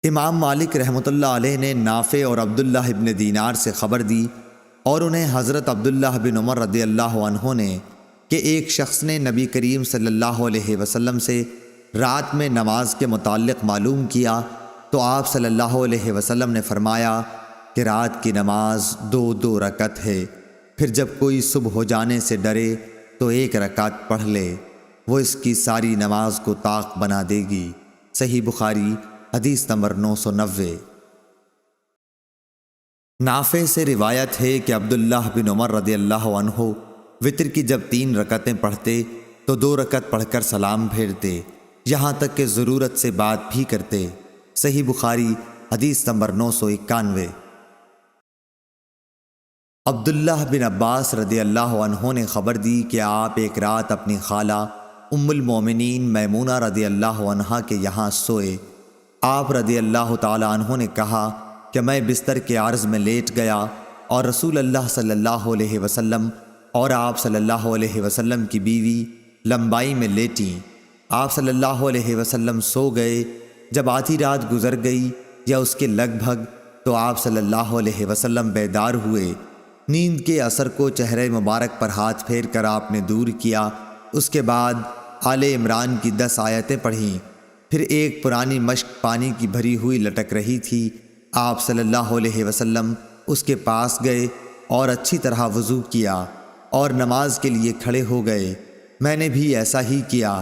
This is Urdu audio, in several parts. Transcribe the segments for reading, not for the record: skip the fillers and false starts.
امام مالک رحمۃ اللہ علیہ نے نافع اور عبداللہ ابن دینار سے خبر دی اور انہیں حضرت عبداللہ بن عمر رضی اللہ عنہ نے کہ ایک شخص نے نبی کریم صلی اللہ علیہ وسلم سے رات میں نماز کے متعلق معلوم کیا تو آپ صلی اللہ علیہ وسلم نے فرمایا کہ رات کی نماز 2 رکعت ہے، پھر جب کوئی صبح ہو جانے سے ڈرے تو 1 رکعت پڑھ لے، وہ اس کی ساری نماز کو طاق بنا دے گی۔ صحیح بخاری حدیث نمبر 990۔ نافع سے روایت ہے کہ عبداللہ بن عمر رضی اللہ عنہ وتر کی جب 3 رکعتیں پڑھتے تو 2 رکعت پڑھ کر سلام پھیرتے، یہاں تک کہ ضرورت سے بات بھی کرتے۔ صحیح بخاری حدیث نمبر 991۔ عبداللہ بن عباس رضی اللہ عنہ نے خبر دی کہ آپ ایک رات اپنی خالہ ام المومنین میمونہ رضی اللہ عنہا کے یہاں سوئے۔ آپ رضی اللہ تعالی عنہ نے کہا کہ میں بستر کے عرض میں لیٹ گیا اور رسول اللہ صلی اللہ علیہ وسلم اور آپ صلی اللہ علیہ وسلم کی بیوی لمبائی میں لیٹیں۔ آپ صلی اللہ علیہ وسلم سو گئے۔ جب آدھی رات گزر گئی یا اس کے لگ بھگ تو آپ صلی اللہ علیہ وسلم بیدار ہوئے۔ نیند کے اثر کو چہرے مبارک پر ہاتھ پھیر کر آپ نے دور کیا۔ اس کے بعد آل عمران کی 10 آیتیں پڑھیں۔ پھر ایک پرانی مشک پانی کی بھری ہوئی لٹک رہی تھی۔ آپ صلی اللہ علیہ وسلم اس کے پاس گئے اور اچھی طرح وضو کیا اور نماز کے لیے کھڑے ہو گئے۔ میں نے بھی ایسا ہی کیا۔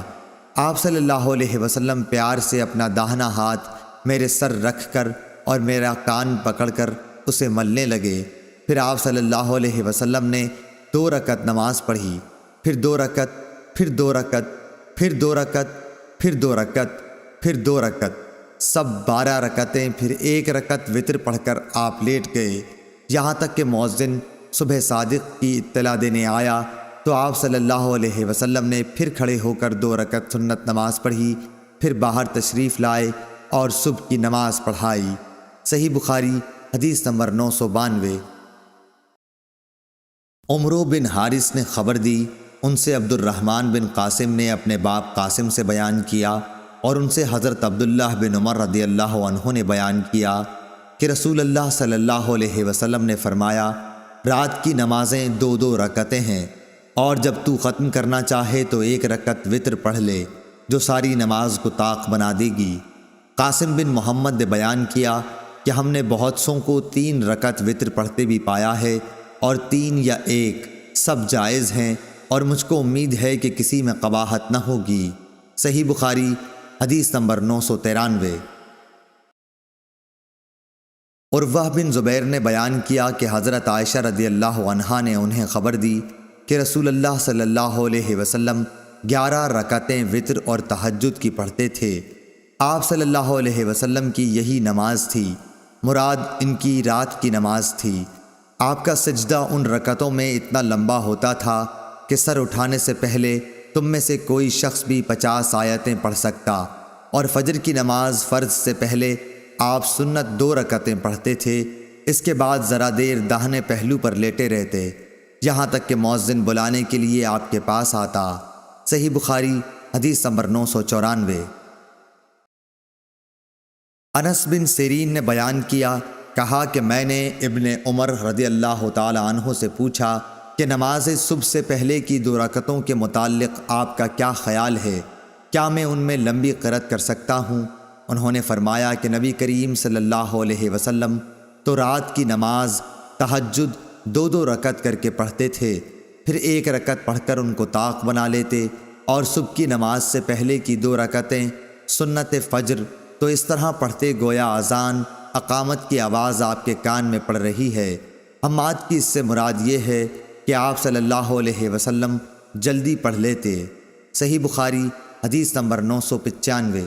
آپ صلی اللہ علیہ وسلم پیار سے اپنا داہنا ہاتھ میرے سر رکھ کر اور میرا کان پکڑ کر اسے ملنے لگے۔ پھر آپ صلی اللہ علیہ وسلم نے 2 رکعت نماز پڑھی، پھر 2 رکعت، پھر 2 رکعت، پھر 2 رکعت، پھر 2 رکعت، پھر 2 رکعت، سب 12 رکعتیں، پھر 1 رکعت وتر پڑھ کر آپ لیٹ گئے، یہاں تک کہ مؤذن صبح صادق کی اطلاع دینے آیا تو آپ صلی اللہ علیہ وسلم نے پھر کھڑے ہو کر 2 رکعت سنت نماز پڑھی، پھر باہر تشریف لائے اور صبح کی نماز پڑھائی۔ صحیح بخاری حدیث نمبر 992۔ عمرو بن حارث نے خبر دی، ان سے عبد الرحمن بن قاسم نے اپنے باپ قاسم سے بیان کیا اور ان سے حضرت عبداللہ بن عمر رضی اللہ عنہ نے بیان کیا کہ رسول اللہ صلی اللہ علیہ وسلم نے فرمایا، رات کی نمازیں 2 رکعتیں ہیں، اور جب تو ختم کرنا چاہے تو 1 رکعت وتر پڑھ لے، جو ساری نماز کو طاق بنا دے گی۔ قاسم بن محمد نے بیان کیا کہ ہم نے بہت سوں کو 3 رکعت وتر پڑھتے بھی پایا ہے، اور 3 یا 1 سب جائز ہیں، اور مجھ کو امید ہے کہ کسی میں قباحت نہ ہوگی۔ صحیح بخاری حدیث نمبر 993۔ عروہ بن زبیر نے بیان کیا کہ حضرت عائشہ رضی اللہ عنہا نے انہیں خبر دی کہ رسول اللہ صلی اللہ علیہ وسلم 11 رکعتیں وتر اور تہجد کی پڑھتے تھے۔ آپ صلی اللہ علیہ وسلم کی یہی نماز تھی، مراد ان کی رات کی نماز تھی۔ آپ کا سجدہ ان رکعتوں میں اتنا لمبا ہوتا تھا کہ سر اٹھانے سے پہلے تم میں سے کوئی شخص بھی 50 آیتیں پڑھ سکتا، اور فجر کی نماز فرض سے پہلے آپ سنت 2 رکعتیں پڑھتے تھے۔ اس کے بعد ذرا دیر داہنے پہلو پر لیٹے رہتے، یہاں تک کہ مؤذن بلانے کے لیے آپ کے پاس آتا۔ صحیح بخاری حدیث نمبر 994۔ انس بن سیرین نے بیان کیا، کہا کہ میں نے ابن عمر رضی اللہ تعالی عنہ سے پوچھا کہ نماز صبح سے پہلے کی 2 رکعتوں کے متعلق آپ کا کیا خیال ہے؟ کیا میں ان میں لمبی قرأت کر سکتا ہوں؟ انہوں نے فرمایا کہ نبی کریم صلی اللہ علیہ وسلم تو رات کی نماز تہجد 2 رکعت کر کے پڑھتے تھے، پھر 1 رکعت پڑھ کر ان کو طاق بنا لیتے، اور صبح کی نماز سے پہلے کی 2 رکعتیں سنت فجر تو اس طرح پڑھتے گویا اذان اقامت کی آواز آپ کے کان میں پڑ رہی ہے۔ حماد کی اس سے مراد یہ ہے کہ آپ صلی اللہ علیہ وسلم جلدی پڑھ لیتے۔ صحیح بخاری حدیث نمبر 995۔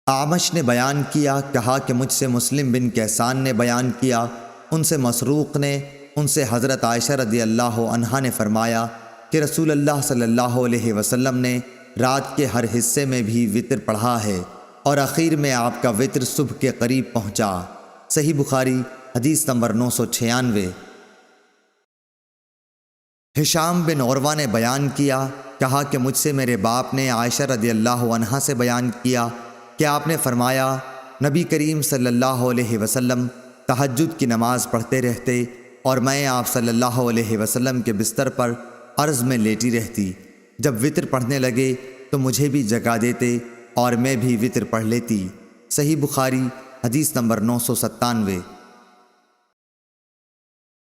اعمش نے بیان کیا، کہا کہ مجھ سے مسلم بن کیسان نے بیان کیا، ان سے مسروق نے، ان سے حضرت عائشہ رضی اللہ عنہا نے فرمایا کہ رسول اللہ صلی اللہ علیہ وسلم نے رات کے ہر حصے میں بھی وتر پڑھا ہے، اور اخیر میں آپ کا وتر صبح کے قریب پہنچا۔ صحیح بخاری حدیث نمبر 996۔ ہشام بن عروہ نے بیان کیا، کہا کہ مجھ سے میرے باپ نے عائشہ رضی اللہ عنہا سے بیان کیا کہ آپ نے فرمایا نبی کریم صلی اللہ علیہ وسلم تہجد کی نماز پڑھتے رہتے اور میں آپ صلی اللہ علیہ وسلم کے بستر پر عرض میں لیٹی رہتی۔ جب وطر پڑھنے لگے تو مجھے بھی جگا دیتے اور میں بھی وطر پڑھ لیتی۔ صحیح بخاری حدیث نمبر 997۔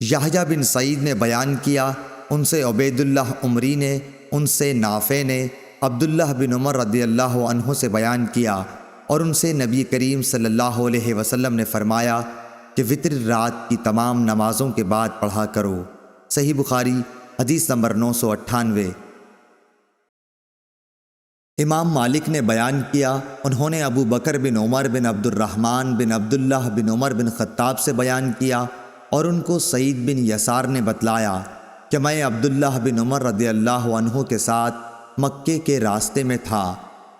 یحییٰ بن سعید نے بیان کیا، ان سے عبید اللہ عمری نے، ان سے نافع نے عبداللہ بن عمر رضی اللہ عنہ سے بیان کیا، اور ان سے نبی کریم صلی اللہ علیہ وسلم نے فرمایا کہ وطر رات کی تمام نمازوں کے بعد پڑھا کرو۔ صحیح بخاری حدیث نمبر 998۔ امام مالک نے بیان کیا، انہوں نے ابو بکر بن عمر بن عبد الرحمن بن عبداللہ بن عمر بن خطاب سے بیان کیا، اور ان کو سعید بن یسار نے بتلایا کہ میں عبداللہ بن عمر رضی اللہ عنہ کے ساتھ مکے کے راستے میں تھا۔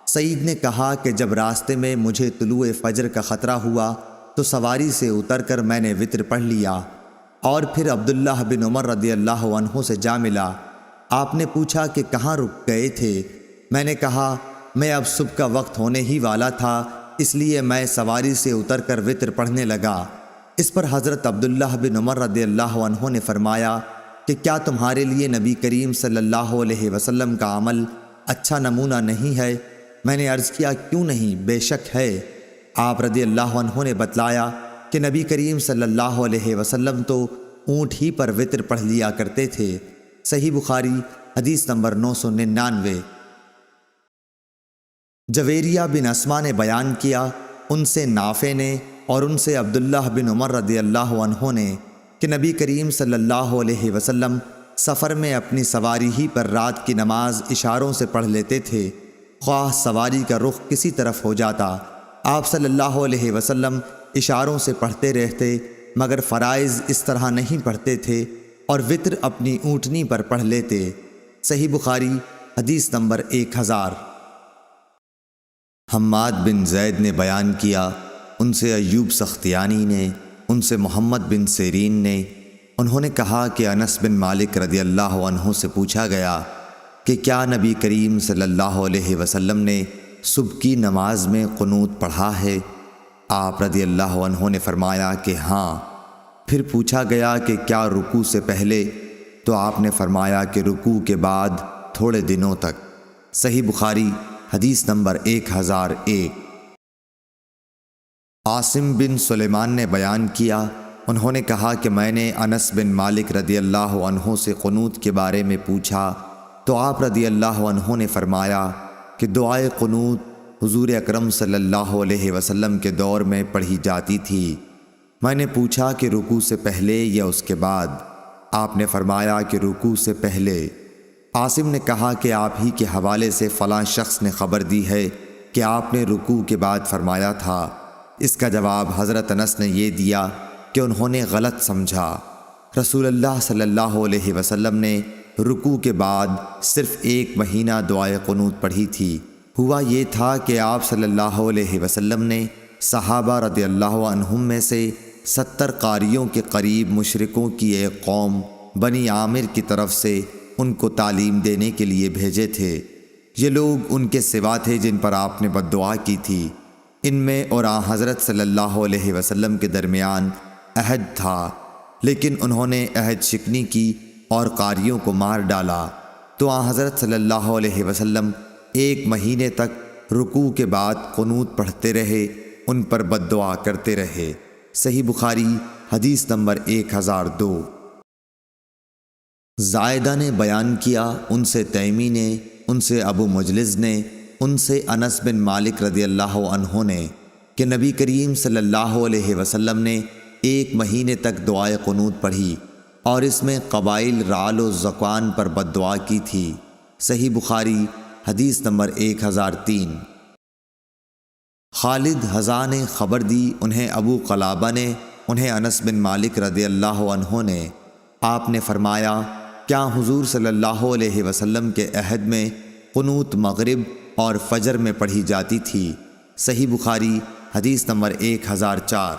سعید نے کہا کہ جب راستے میں مجھے طلوع فجر کا خطرہ ہوا تو سواری سے اتر کر میں نے وطر پڑھ لیا، اور پھر عبداللہ بن عمر رضی اللہ عنہ سے جا ملا۔ آپ نے پوچھا کہ کہاں رک گئے تھے؟ میں نے کہا میں اب صبح کا وقت ہونے ہی والا تھا، اس لیے میں سواری سے اتر کر وطر پڑھنے لگا۔ اس پر حضرت عبداللہ بن عمر رضی اللہ عنہ نے فرمایا کہ کیا تمہارے لیے نبی کریم صلی اللہ علیہ وسلم کا عمل اچھا نمونہ نہیں ہے؟ میں نے عرض کیا کیوں نہیں، بے شک ہے۔ آپ رضی اللہ عنہ نے بتلایا کہ نبی کریم صلی اللہ علیہ وسلم تو اونٹ ہی پر وطر پڑھ لیا کرتے تھے۔ صحیح بخاری حدیث نمبر 999۔ جویریہ بن اسما نے بیان کیا، ان سے نافع نے اور ان سے عبداللہ بن عمر رضی اللہ عنہ نے کہ نبی کریم صلی اللہ علیہ وسلم سفر میں اپنی سواری ہی پر رات کی نماز اشاروں سے پڑھ لیتے تھے، خواہ سواری کا رخ کسی طرف ہو جاتا۔ آپ صلی اللہ علیہ وسلم اشاروں سے پڑھتے رہتے، مگر فرائض اس طرح نہیں پڑھتے تھے، اور وطر اپنی اونٹنی پر پڑھ لیتے۔ صحیح بخاری حدیث نمبر 1000۔ حماد بن زید نے بیان کیا، ان سے ایوب سختیانی نے، ان سے محمد بن سیرین نے، انہوں نے کہا کہ انس بن مالک رضی اللہ عنہ سے پوچھا گیا کہ کیا نبی کریم صلی اللہ علیہ وسلم نے صبح کی نماز میں قنوت پڑھا ہے؟ آپ رضی اللہ عنہ نے فرمایا کہ ہاں۔ پھر پوچھا گیا کہ کیا رکوع سے پہلے؟ تو آپ نے فرمایا کہ رکوع کے بعد تھوڑے دنوں تک۔ صحیح بخاری حدیث نمبر 1001۔ عاصم بن سلیمان نے بیان کیا، انہوں نے کہا کہ میں نے انس بن مالک رضی اللہ عنہ سے قنوت کے بارے میں پوچھا تو آپ رضی اللہ عنہ نے فرمایا کہ دعائے قنوت حضور اکرم صلی اللہ علیہ وسلم کے دور میں پڑھی جاتی تھی۔ میں نے پوچھا کہ رکوع سے پہلے یا اس کے بعد؟ آپ نے فرمایا کہ رکوع سے پہلے۔ عاصم نے کہا کہ آپ ہی کے حوالے سے فلاں شخص نے خبر دی ہے کہ آپ نے رکوع کے بعد فرمایا تھا۔ اس کا جواب حضرت انس نے یہ دیا کہ انہوں نے غلط سمجھا۔ رسول اللہ صلی اللہ علیہ وسلم نے رکوع کے بعد صرف 1 مہینہ دعائے قنوت پڑھی تھی۔ ہوا یہ تھا کہ آپ صلی اللہ علیہ وسلم نے صحابہ رضی اللہ عنہم میں سے 70 قاریوں کے قریب مشرکوں کی ایک قوم بنی عامر کی طرف سے ان کو تعلیم دینے کے لیے بھیجے تھے۔ یہ لوگ ان کے سوا تھے جن پر آپ نے بد دعا کی تھی۔ ان میں اور حضرت صلی اللہ علیہ وسلم کے درمیان عہد تھا، لیکن انہوں نے عہد شکنی کی اور قاریوں کو مار ڈالا۔ تو حضرت صلی اللہ علیہ وسلم 1 مہینے تک رکوع کے بعد قنوت پڑھتے رہے، ان پر بد دعا کرتے رہے۔ صحیح بخاری حدیث نمبر 1002۔ زائدہ نے بیان کیا، ان سے تیمی نے، ان سے ابو مجلس نے، ان سے انس بن مالک رضی اللہ عنہ نے کہ نبی کریم صلی اللہ علیہ وسلم نے 1 مہینے تک دعائے قنوت پڑھی اور اس میں قبائل رعل و ذکوان پر بد دعا کی تھی۔ صحیح بخاری حدیث نمبر 1003۔ خالد حذا نے خبر دی، انہیں ابو قلابہ نے، انہیں انس بن مالک رضی اللہ عنہ نے، آپ نے فرمایا کیا حضور صلی اللہ علیہ وسلم کے عہد میں قنوت مغرب اور فجر میں پڑھی جاتی تھی؟ صحیح بخاری حدیث نمبر 1004۔